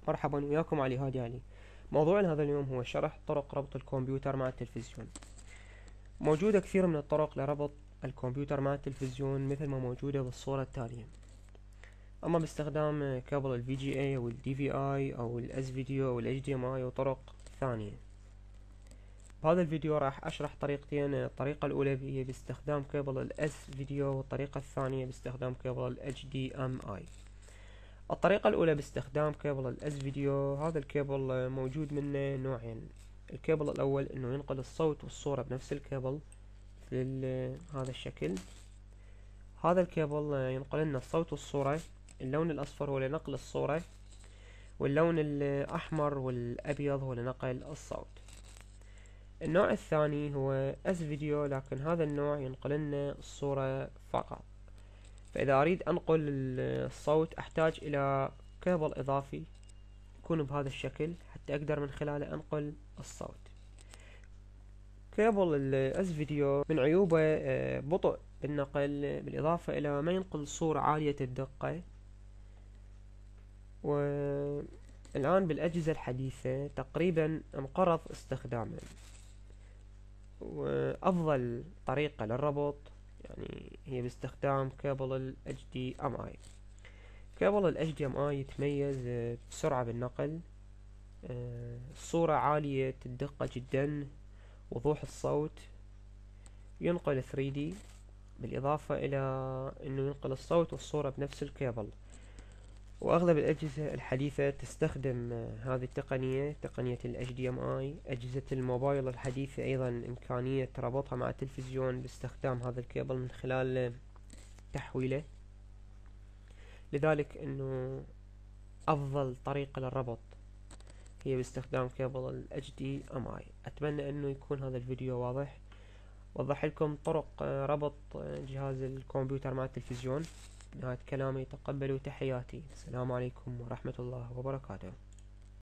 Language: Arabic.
مرحبا وياكم علي هادي علي. موضوعنا هذا اليوم هو شرح طرق ربط الكمبيوتر مع التلفزيون. موجودة كثير من الطرق لربط الكمبيوتر مع التلفزيون مثل ما موجودة بالصورة التالية، أما باستخدام كابل ال VGA أو ال DVI أو ال S video أو ال HDMI وطرق ثانية. بهذا الفيديو راح أشرح طريقتين. الطريقة الأولى هي باستخدام كابل ال S video والطريقة الثانية باستخدام كابل ال HDMI. الطريقة الأولى باستخدام كيبل الاس فيديو. هذا الكيبل موجود منه نوعين. الكيبل الأول إنه ينقل الصوت والصورة بنفس الكيبل في هذا الشكل. هذا الكيبل ينقل لنا الصوت والصورة. اللون الأصفر هو لنقل الصورة، واللون الأحمر والأبيض هو لنقل الصوت. النوع الثاني هو اس فيديو، لكن هذا النوع ينقل لنا الصورة فقط. فإذا أريد أنقل الصوت أحتاج إلى كابل إضافي يكون بهذا الشكل حتى أقدر من خلاله أنقل الصوت. كابل الاس فيديو من عيوبه بطء بالنقل، بالإضافة إلى ما ينقل صورة عالية الدقة. والآن بالأجهزة الحديثة تقريبا انقرض استخدامه، وأفضل طريقة للربط يعني هي باستخدام كابل ال HDMI. كابل ال HDMI يتميز بسرعة بالنقل، الصورة عالية الدقة جدا، وضوح الصوت، ينقل 3D، بالإضافة إلى أنه ينقل الصوت والصورة بنفس الكابل. وأغلب الأجهزة الحديثة تستخدم هذه التقنية، تقنية ال HDMI. أجهزة الموبايل الحديثة أيضا إمكانية ربطها مع التلفزيون باستخدام هذا الكابل من خلال تحويله. لذلك أنه أفضل طريقة للربط هي باستخدام كابل ال HDMI. أتمنى أنه يكون هذا الفيديو واضح، وضح لكم طرق ربط جهاز الكمبيوتر مع التلفزيون. نهاية كلامي، تقبلوا تحياتي، السلام عليكم ورحمة الله وبركاته.